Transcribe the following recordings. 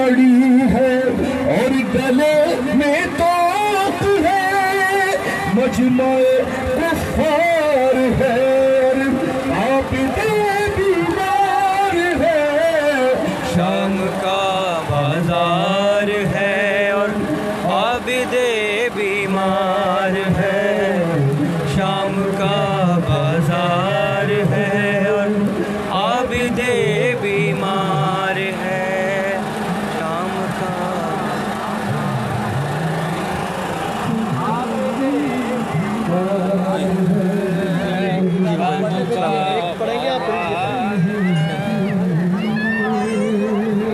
پڑی ہے اور گلے میں توق ہے، مجمع کفار ہے اور عابد بیمار ہے، شام کا بازار ہے اور عابد بیمار ہے، شام کا بازار ہے اور عابد بیمار ہے، شام کا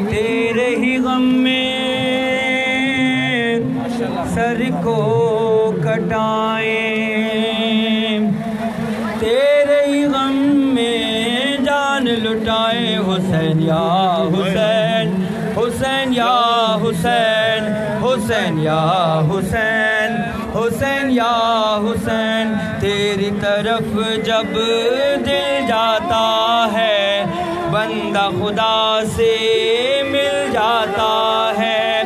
تیرے ہی غم میں سر کو کٹائیں، تیرے ہی غم میں جان لٹائیں، حسین یا حسین، حسین یا حسین، حسین یا حسین، حسین یا حسین، تیری طرف جب دل جاتا ہے بندہ خدا سے مل جاتا ہے،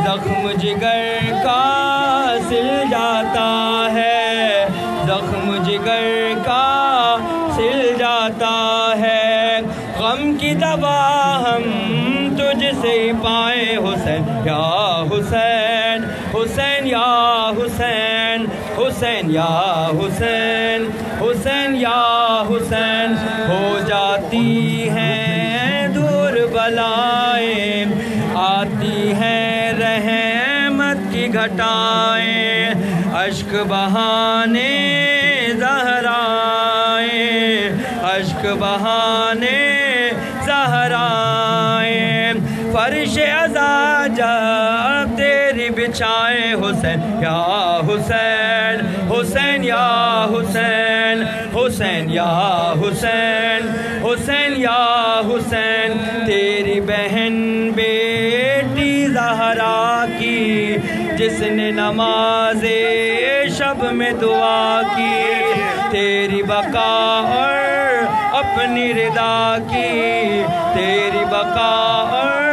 زخم جگر کا سل جاتا ہے، زخم جگر کا سل جاتا ہے، غم کی دوا ہم تجھ سے ہی پائیں، حسین یا حسین، حسین یا حسین، حسین یا حسین، حسین یا حسین، ہو جاتی ہیں دور بلائیں، آتی ہیں رحمت کی گھٹائیں، اشک بہانے زہرائیں، اشک بہانے زہرائیں، فرش عزا جب تیری بچھائیں، حسین یا حسین، حسین یا حسین، حسین یا حسین، حسین یا حسین، تیری بہن بیٹی زہرا کی جس نے نماز شب میں دعا کی، تیری بقا اور اپنی رضا کی، تیری بقا اور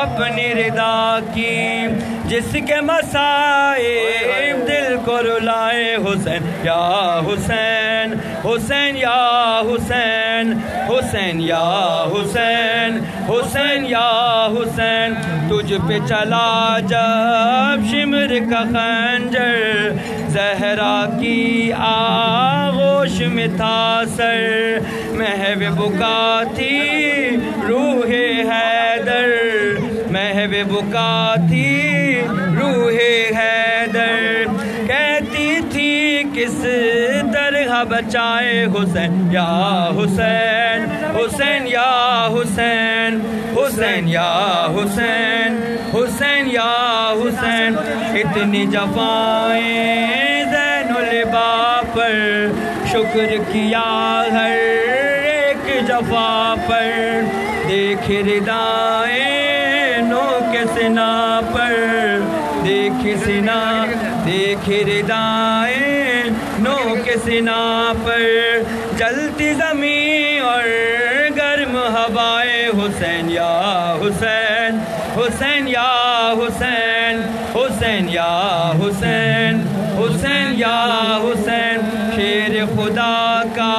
اپنی رضا کی، جس کے مصائب دل کو رلائے، حسین یا حسین، حسین یا حسین، حسین یا حسین، حسین یا حسین، تجھ پہ چلا جب شمر کا خنجر، زہرا کی آغوش میں تھا سر، محو بکا تھی روح حیدر، محو بکا تھی روح حیدر، کہتی تھی کس طرح بچائے، حسین یا حسین، حسین یا حسین، حسین یا حسین، حسین یا حسین، اتنی جفائیں زین العبا پر، شکر کیا ہر ایک جفا پر، دیکھ ردائیں نو کے سنا پر، دیکھ سنا، دیکھ ردائیں نو کے سنا پر، جلتی زمین اور گرم ہوائیں، حسین یا حسین، حسین یا حسین، حسین یا حسین، حسین یا حسین، شیر خدا کا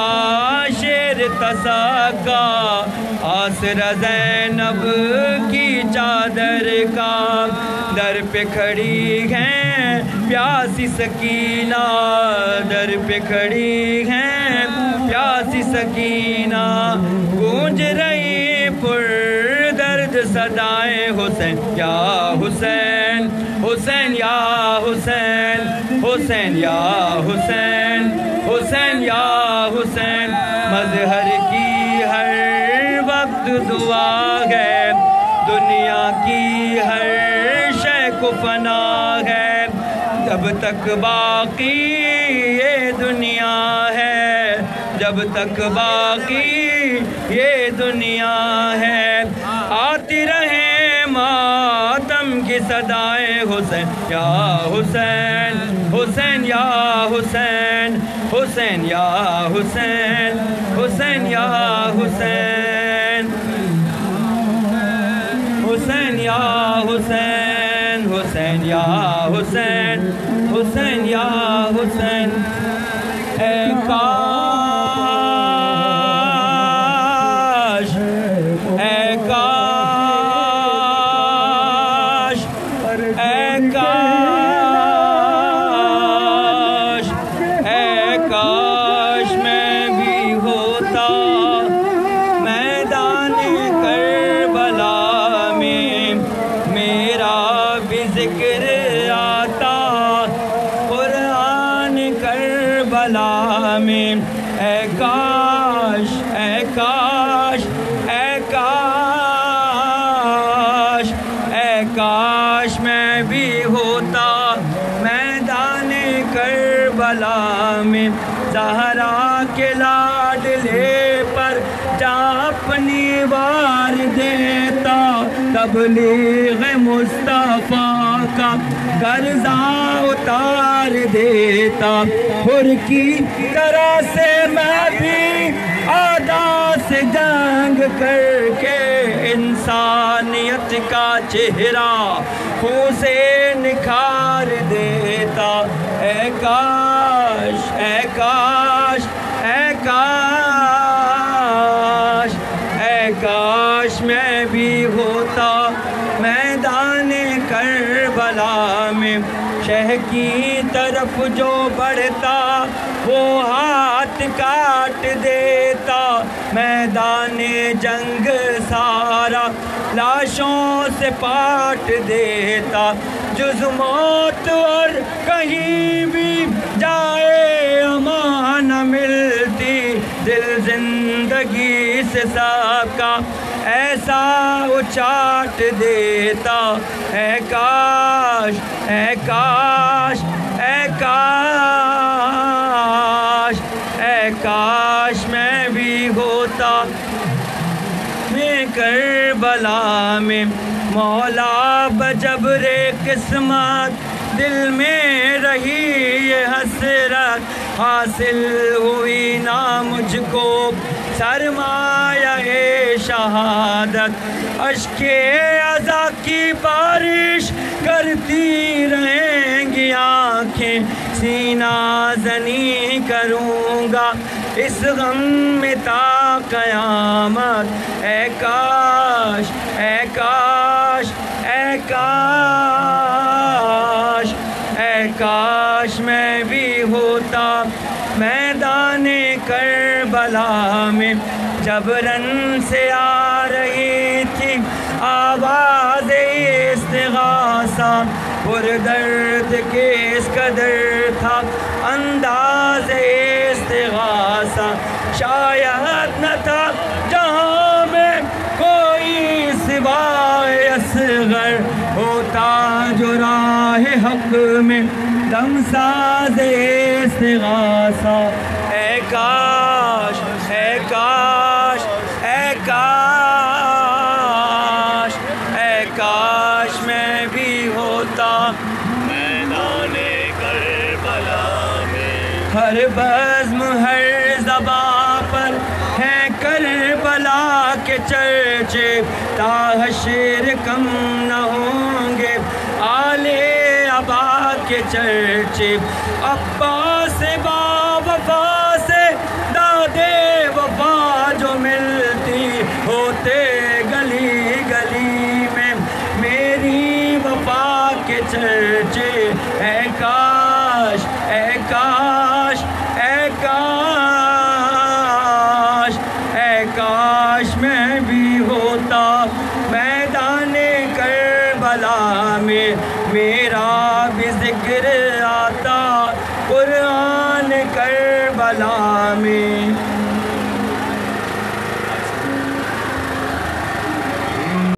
شیر تسا کا، آسرا زینب کی چادر کا، در پہ کھڑی ہیں پیاسی سکینہ، در پہ کھڑی ہیں پیاسی سکینہ، گونج رہی پر درد صدائیں، حسین یا حسین، حسین یا حسین، حسین یا حسین، حسین یا حسین، مظہر کی ہر وقت دعا ہے، دنیا کی ہر شے کو فنا ہے، جب تک باقی یہ دنیا ہے، جب تک باقی یہ دنیا ہے، آتی رہے ماتم کی صدائیں، حسین یا حسین، حسین یا حسین، حسین یا حسین، حسین یا حسین، حسین یا حسین حسین یا حسین حسین یا حسین اے کاش اے کاش اے کاش اے کاش میں بھی ہوتا میدان کربلا میں میرا بھی ذکر آتا قرآن کربلا میں اے کاش اے کاش اے کاش اے کاش میں بھی ہوتا میدان کربلا میں زہرا کے لاڈلے پر جہاں اپنی وار دیتا تبلیغ مصطفیٰ کا قرضہ اتار دیتا حر کی طرح سے میں بھی آدھا سے جنگ کر کے انسانیت کا چہرہ خون سے نکھار دیتا اے کاش اے کاش اے کاش اے کاش میں بھی ہوتا میدان کربلا میں شہ کی طرف جو بڑھتا وہ ہاتھ کاٹ دیتا میدان جنگ سارا لاشوں سے پاٹ دیتا جز موت اور کہیں بھی جائے امان نہ ملتی دل زندگی سے سب کا ایسا اچاٹ دیتا اے کاش اے کاش اے کاش اے کاش میں بھی ہوتا میں کربلا میں مولا بجبر قسمت دل میں رہی یہ حسرت حاصل ہوئی نہ مجھ کو سرمایہ شہادت اشک عزا کی بارش کرتی رہیں گی آنکھیں سینہ زنی کروں گا اس غم میں تا قیامت اے کاش اے کاش اے کاش اے کاش میں بھی ہوتا میدان کربلا میں جبرن سے آ رہی تھی آواز استغاثہ پر درد کس قدر تھا انداز استغاثہ شاید نہ تھا جہاں میں کوئی سوائے اصغر ہوتا جو راہ حق میں دم ساز استغاثہ اے کاش اے کاش اے کاش اے کاش میں بھی ہوتا میدان کربلا میں ہر بزم ہر زباں پر ہے کربلا کے چرچے تا حشر کم نہ ہوں گے آل عبا کے چرچے عباس با وفا سے دادے وفا جو ملتی ہوتے گلی گلی میں میری وفا کے چرچے اے کاش اے کاش اے کاش اے کاش میں بھی ہوتا میدان کربلا میں میرا بھی ذکر آتا قرآن کربلا میں